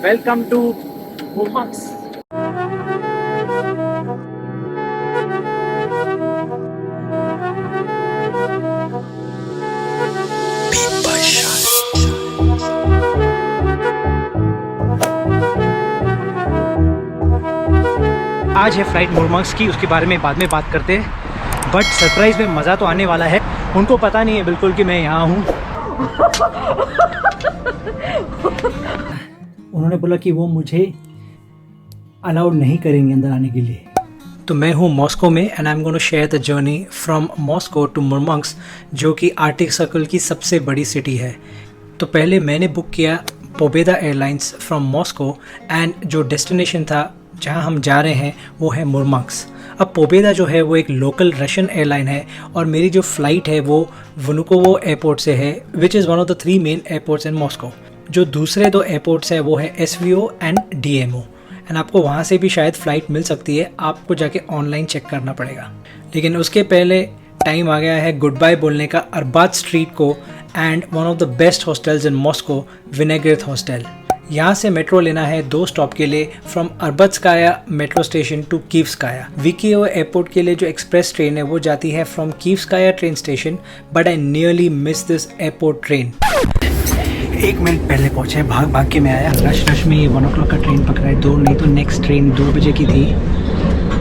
Welcome to मुमक्स। आज है flight मुरमंग्स की, उसके बारे में बाद में बात करते हैं। बट सरप्राइज़ में मज़ा तो आने वाला है। उनको पता नहीं है बिल्कुल कि मैं यहाँ हूँ। उन्होंने बोला कि वो मुझे अलाउड नहीं करेंगे अंदर आने के लिए। तो मैं हूँ मॉस्को में and I am gonna share the journey from Moscow to Murmansk, जो कि आर्टिक सर्कल की सबसे बड़ी सिटी है। तो पहले मैंने बुक किया पोबेदा एयरलाइंस फ्रॉम मॉस्को एंड जो डेस्टिनेशन था जहाँ हम जा रहे हैं वो है मुरमंग्स। अब पोबेदा जो है वो एक लोकल रशियन एयरलाइन है और मेरी जो फ़्लाइट है वो वनुकोवो एयरपोर्ट से है, which is one of the 3 main airports in Moscow. जो दूसरे 2 एयरपोर्ट्स है वो है एसवीओ एंड डीएमओ, एंड आपको वहाँ से भी शायद फ़्लाइट मिल सकती है, आपको जाके ऑनलाइन चेक करना पड़ेगा। लेकिन उसके पहले टाइम आ गया है गुड बाय बोलने का अरबाज स्ट्रीट को and one of the best hostels in Moscow, विनेग्रेथ हॉस्टल। यहाँ से मेट्रो लेना है 2 स्टॉप के लिए, from Arbatskaya metro station to Kiyevskaya. Vnukovo airport के लिए जो एक्सप्रेस ट्रेन है वो जाती है from Kiyevskaya train station, but I nearly miss this airport train. 1 minute पहले पहुँचे, भाग भाग के मैं आया। रश में ये 1 o'clock का ट्रेन पकड़ा है, 2 नहीं तो नेक्स्ट ट्रेन 2 बजे की थी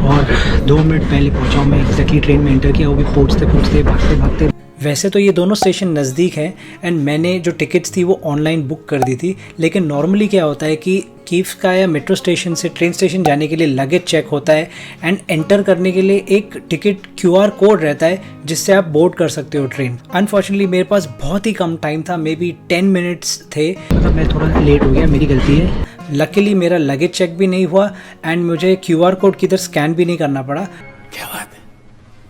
और 2 मिनट पहले पहुँचा हूँ मैं एग्जैक्टली ट्रेन में एंटर किया, वो भी पहुँचते भागते भागते। वैसे तो ये दोनों स्टेशन नज़दीक हैं एंड मैंने जो टिकट्स थी वो ऑनलाइन बुक कर दी थी, लेकिन नॉर्मली क्या होता है कि कीव्सकाया मेट्रो स्टेशन से ट्रेन स्टेशन जाने के लिए लगेज चेक होता है एंड एंटर करने के लिए एक टिकट QR कोड रहता है जिससे आप बोर्ड कर सकते हो ट्रेन। अनफॉर्चुनेटली मेरे पास बहुत ही कम टाइम था, मे बी 10 मिनट्स थे, मतलब मैं थोड़ा लेट हो गया, मेरी गलती है। लकीली मेरा लगेज चेक भी नहीं हुआ एंड मुझे QR कोड किधर स्कैन भी नहीं करना पड़ा। क्या बात है,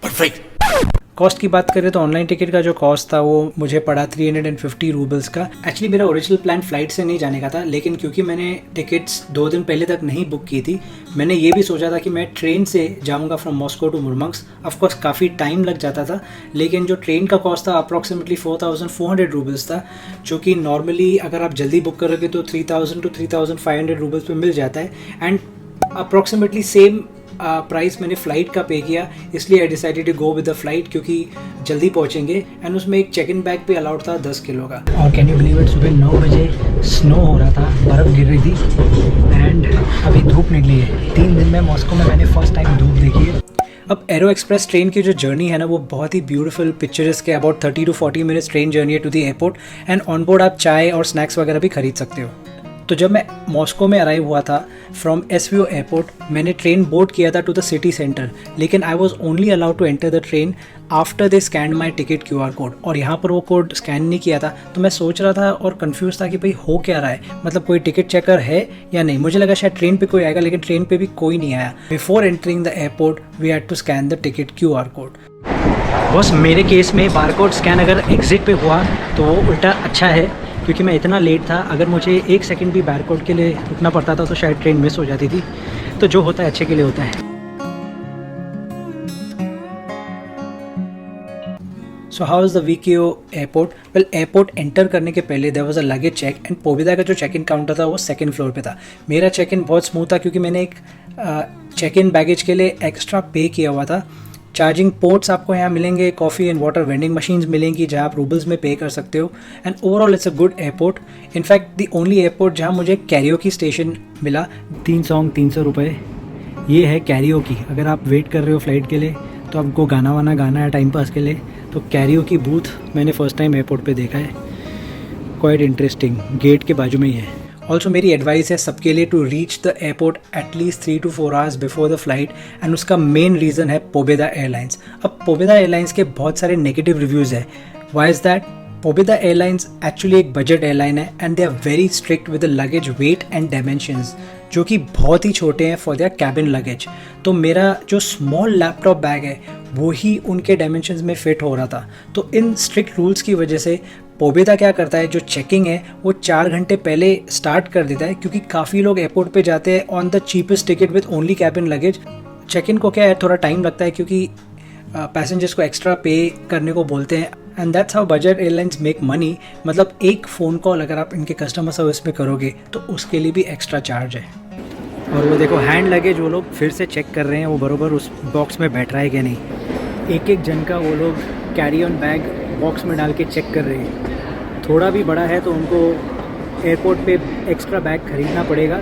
परफेक्ट। कॉस्ट की बात करें तो ऑनलाइन टिकट का जो कॉस्ट था वो मुझे पड़ा 350 रूबल्स का। एक्चुअली मेरा ओरिजिनल प्लान फ्लाइट से नहीं जाने का था, लेकिन क्योंकि मैंने टिकट्स 2 दिन पहले तक नहीं बुक की थी, मैंने ये भी सोचा था कि मैं ट्रेन से जाऊंगा फ्रॉम मॉस्को टू मुरमंग्स। ऑफकोर्स काफ़ी टाइम लग जाता था, लेकिन जो ट्रेन का कॉस्ट था अप्रॉक्सीमेटली 4400 रूबल्स था, जो कि नॉर्मली अगर आप जल्दी बुक करोगे तो 3000 to 3500 रूबल्स पे मिल जाता है। एंड अप्रॉक्सीमेटली सेम प्राइस मैंने फ़्लाइट का पे किया, इसलिए I decided to go with the flight क्योंकि जल्दी पहुंचेंगे। एंड उसमें एक चेक इन बैग पे अलाउड था 10 किलो का। और कैन यू बिलीव इट, सुबह 9 बजे स्नो हो रहा था, बर्फ़ गिर रही थी एंड अभी धूप निकली है। 3 दिन में मॉस्को में मैंने फर्स्ट टाइम धूप देखी है। अब एरो एक्सप्रेस ट्रेन की जो जर्नी है ना वो बहुत ही ब्यूटीफुल पिक्चर्स के, about 30 to 40 minutes train journey है to the airport and on board आप चाय और स्नैक्स वगैरह भी खरीद सकते हो। तो जब मैं मॉस्को में अराइव हुआ था फ्रॉम एसवीओ एयरपोर्ट, मैंने ट्रेन बोर्ड किया था टू द सिटी सेंटर, लेकिन I was only allowed to enter the train after they scan my ticket QR code, और यहाँ पर वो कोड स्कैन नहीं किया था। तो मैं सोच रहा था और कंफ्यूज था कि भाई हो क्या रहा है, मतलब कोई टिकट चेकर है या नहीं। मुझे लगा शायद ट्रेन पे कोई आएगा, लेकिन ट्रेन पे भी कोई नहीं आया। Before entering the airport we had to scan the ticket QR code. बस मेरे केस में बारकोड स्कैन अगर एग्जिट पे हुआ तो वो उल्टा अच्छा है, क्योंकि मैं इतना लेट था। अगर मुझे 1 सेकंड भी बारकोड के लिए रुकना पड़ता था तो शायद ट्रेन मिस हो जाती थी। तो जो होता है अच्छे के लिए होता है। So how is the Vnukovo airport? Well, airport enter करने के पहले there was a luggage check and Pobeda का जो चेक इन काउंटर था वो 2nd फ्लोर पे था। मेरा चेक इन बहुत स्मूथ था क्योंकि मैंने एक चेक इन बैगेज के लिए एक्स्ट्रा पे किया हुआ था। चार्जिंग पोर्ट्स आपको यहाँ मिलेंगे, coffee and water vending machines मिलेंगी जहाँ आप रूबल्स में पे कर सकते हो। And overall it's a good airport. In fact the only airport जहाँ मुझे कैरियोकी स्टेशन मिला। 3 सॉन्ग 300 रुपये, ये है कैरियोकी। अगर आप वेट कर रहे हो फ्लाइट के लिए तो आपको गाना वाना गाना है टाइम पास के लिए, तो कैरियोकी बूथ मैंने फ़र्स्ट टाइम एयरपोर्ट पे देखा है। क्वाइट इंटरेस्टिंग, गेट के बाजू में ही है। ऑल्सो मेरी एडवाइस है सबके लिए to reach the airport at least 3 to 4 hours before the flight, and उसका मेन रीज़न है पोबेदा एयरलाइंस। अब पोबेदा एयरलाइंस के बहुत सारे नेगेटिव रिव्यूज़ है। Why is that? Pobeda airlines actually एक बजट एयरलाइन है and they are very strict with the luggage weight and dimensions, जो कि बहुत ही छोटे हैं फॉर देयर कैबिन लगेज। तो मेरा जो स्मॉल लैपटॉप बैग है वो ही उनके डायमेंशंस में फिट हो रहा था। तो इन स्ट्रिक्ट रूल्स की वजह से पोबेदा क्या करता है, जो चेकिंग है वो 4 घंटे पहले स्टार्ट कर देता है, क्योंकि काफ़ी लोग एयरपोर्ट पे जाते हैं on the cheapest ticket with only cabin luggage. Check in को क्या है, थोड़ा टाइम लगता है क्योंकि पैसेंजर्स को एक्स्ट्रा पे करने को बोलते हैं and that's how budget airlines make money. मतलब एक फ़ोन कॉल अगर आप इनके कस्टमर सर्विस में करोगे तो उसके लिए भी एक्स्ट्रा चार्ज है। और वो देखो हैंड लगेज वो लोग फिर से चेक कर रहे हैं वो बरोबर उस बॉक्स में बैठ रहा है कि नहीं। एक एक जन का वो लोग कैरी ऑन बैग बॉक्स में डाल के चेक कर रहे हैं। थोड़ा भी बड़ा है तो उनको एयरपोर्ट पे एक्स्ट्रा बैग खरीदना पड़ेगा।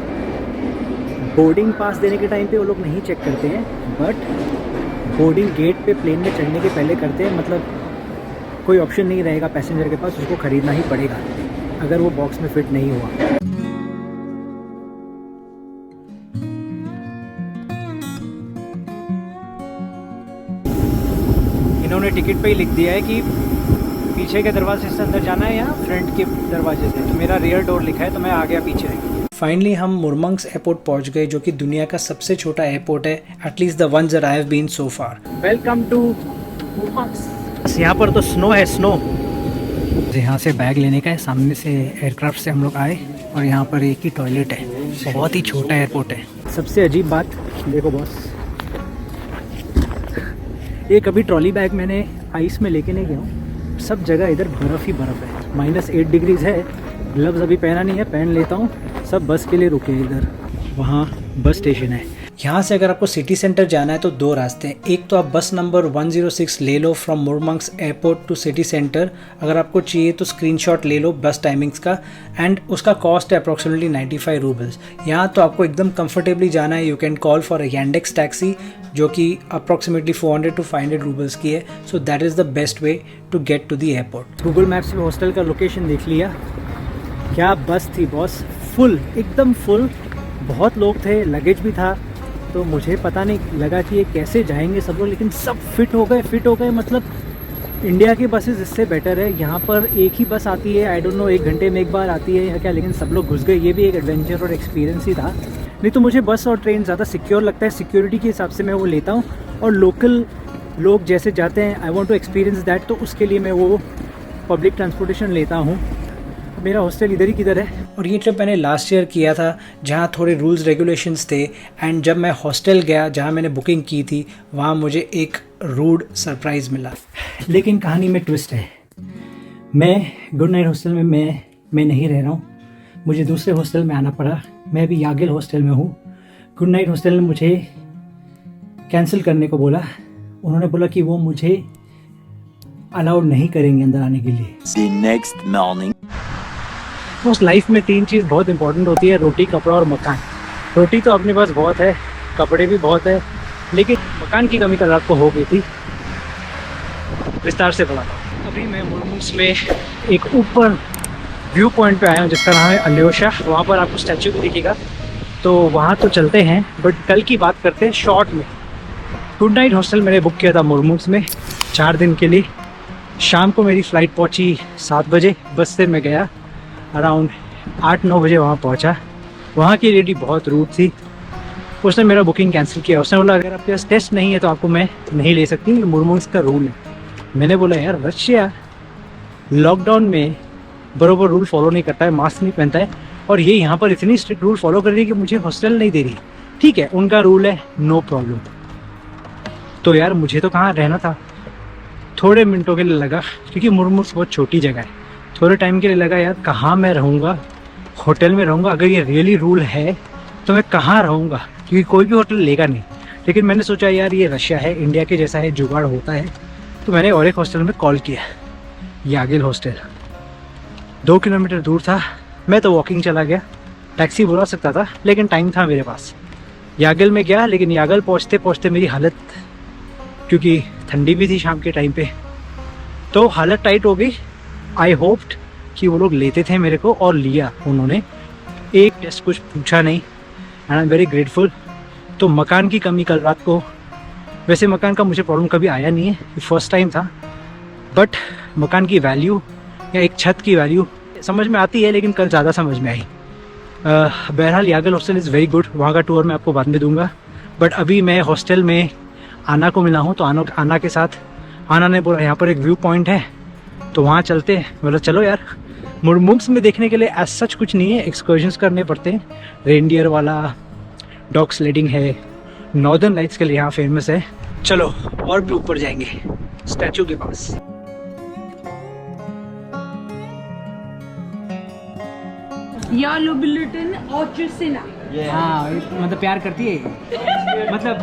बोर्डिंग पास देने के टाइम पे वो लोग नहीं चेक करते हैं, बट बोर्डिंग गेट पे प्लेन में चढ़ने के पहले करते हैं। मतलब कोई ऑप्शन नहीं रहेगा पैसेंजर के पास, उसको ख़रीदना ही पड़ेगा अगर वो बॉक्स में फिट नहीं हुआ। इन्होंने टिकट पे ही लिख दिया है कि पीछे के दरवाजे से अंदर जाना है या फ्रंट के दरवाजे से, तो मेरा रियर डोर लिखा है तो मैं आ गया पीछे। फाइनली हम मुरमंग्स एयरपोर्ट पहुंच गए, जो कि दुनिया का सबसे छोटा एयरपोर्ट है, at least the ones that I have been so far. Welcome to Murmansk. यहाँ पर तो स्नो है, स्नो। यहाँ से बैग लेने का है, सामने से एयरक्राफ्ट से हम लोग आए और यहाँ पर एक ही टॉयलेट है। बहुत ही छोटा एयरपोर्ट है। सबसे अजीब बात देखो बॉस, ये कभी ट्रॉली बैग मैंने आइस में लेके नहीं गया हूँ। सब जगह इधर बर्फ़ ही बर्फ़ है। -8 डिग्रीज़ है। ग्लव्स अभी पहना नहीं है, पहन लेता हूँ। सब बस के लिए रुके इधर, वहाँ बस स्टेशन है। यहाँ से अगर आपको सिटी सेंटर जाना है तो 2 रास्ते हैं। एक तो आप बस नंबर 106 ले लो from Murmansk airport to city centre. अगर आपको चाहिए तो स्क्रीनशॉट ले लो बस टाइमिंग्स का, एंड उसका कॉस्ट है अप्रॉक्सीमेटली 95 रूबल्स। यहाँ तो आपको एकदम कंफर्टेबली जाना है। You can call for a Yandex taxi जो कि अप्रॉक्सीमेटली 400 to 500 रूबल्स की है। So that is the best way to get to the airport. Google maps में हॉस्टल का लोकेशन देख लिया। क्या बस थी बॉस, फुल, एकदम फुल। बहुत लोग थे, लगेज भी था, तो मुझे पता नहीं लगा कि ये कैसे जाएंगे सब लोग, लेकिन सब फिट हो गए। मतलब इंडिया की बसेस इससे बेटर है। यहाँ पर एक ही बस आती है, आई डोंट नो 1 घंटे में एक बार आती है या क्या, लेकिन सब लोग घुस गए। ये भी एक एडवेंचर और एक्सपीरियंस ही था। नहीं तो मुझे बस और ट्रेन ज़्यादा सिक्योर लगता है, सिक्योरिटी के हिसाब से मैं वो लेता हूँ। और लोकल लोग जैसे जाते हैं, I want to experience that, तो उसके लिए मैं वो पब्लिक ट्रांसपोर्टेशन लेता हूँ। मेरा हॉस्टल इधर ही किधर है। और ये ट्रिप मैंने लास्ट ईयर किया था, जहाँ थोड़े रूल्स रेगुलेशंस थे। एंड जब मैं हॉस्टल गया जहाँ मैंने बुकिंग की थी, वहाँ मुझे एक रूड सरप्राइज़ मिला। लेकिन कहानी में ट्विस्ट है। मैं गुड नाइट हॉस्टल में मैं नहीं रह रहा हूँ, मुझे दूसरे हॉस्टल में आना पड़ा। मैं अभी यागिल हॉस्टल में हूँ। गुड नाइट हॉस्टल ने मुझे कैंसिल करने को बोला। उन्होंने बोला कि वो मुझे अलाउड नहीं करेंगे अंदर आने के लिए। The next morning. उस लाइफ में 3 चीज़ बहुत इंपॉर्टेंट होती है, रोटी, कपड़ा और मकान। रोटी तो अपने पास बहुत है, कपड़े भी बहुत है, लेकिन मकान की कमी कल रात को हो गई थी। विस्तार से बताता हूँ। अभी मैं मुरमंग्स में एक ऊपर व्यू पॉइंट पे आया हूँ जिसका नाम है अल्योशा। वहाँ पर आपको स्टैचू भी दिखेगा, तो वहाँ तो चलते हैं। बट कल की बात करते हैं शॉर्ट में। गुड नाइट हॉस्टल मैंने बुक किया था मुरमंग्स में 4 दिन के लिए। शाम को मेरी फ़्लाइट पहुँची 7 बजे। बस से मैं गया अराउंड 8-9 बजे वहाँ पहुँचा। वहाँ की लेडी बहुत रूड थी। उसने मेरा बुकिंग कैंसिल किया। उसने बोला अगर आपके पास टेस्ट नहीं है तो आपको मैं नहीं ले सकती, मुरमंग्स का रूल है। मैंने बोला यार रशिया लॉकडाउन में बरोबर रूल फॉलो नहीं करता है, मास्क नहीं पहनता है, और ये यहाँ पर इतनी स्ट्रिक्ट रूल फॉलो कर रही है कि मुझे हॉस्टल नहीं दे रही। ठीक है, उनका रूल है, नो प्रॉब्लम। तो यार मुझे तो कहाँ रहना था। थोड़े मिनटों के लिए लगा, क्योंकि मुरमंग्स बहुत छोटी जगह है, थोड़े टाइम के लिए लगा यार कहाँ मैं रहूँगा, होटल में रहूँगा। अगर ये रियली रूल है तो मैं कहाँ रहूँगा, क्योंकि कोई भी होटल लेगा नहीं। लेकिन मैंने सोचा यार ये रशिया है, इंडिया के जैसा है, जुगाड़ होता है। तो मैंने और एक हॉस्टल में कॉल किया, यागिल हॉस्टल। 2 किलोमीटर दूर था। मैं तो वॉकिंग चला गया, टैक्सी बुला सकता था लेकिन टाइम था मेरे पास। यागिल में गया, लेकिन यागिल पहुँचते पहुँचते मेरी हालत, क्योंकि ठंडी भी थी शाम के टाइम पे, तो हालत टाइट हो गई। आई होप्ड कि वो लोग लेते थे मेरे को, और लिया उन्होंने। एक टेस्ट कुछ पूछा नहीं, and I am very grateful. तो मकान की कमी कल रात को, वैसे मकान का मुझे प्रॉब्लम कभी आया नहीं है, ये फर्स्ट टाइम था। बट मकान की वैल्यू या एक छत की वैल्यू समझ में आती है, लेकिन कल ज़्यादा समझ में आई। बहरहाल यागिल हॉस्टल इज़ वेरी गुड, वहाँ का टूर मैं आपको बाद में दूंगा। बट अभी मैं हॉस्टल में आना को मिला हूँ, तो आना के साथ आना ने बोला यहाँ पर एक व्यू पॉइंट है तो वहाँ चलते हैं। बोला चलो यार। मुरमंग्स में देखने के लिए एज सच कुछ नहीं है, एक्सकर्जन्स करने पड़ते हैं। रेनडियर वाला, डॉग स्लेडिंग है, नॉर्दर्न लाइट्स के लिए यहाँ फेमस है। चलो और भी ऊपर जाएंगे स्टैचू के पास। या लुबिलिटन ऑचुसिना। हाँ मतलब प्यार करती है मतलब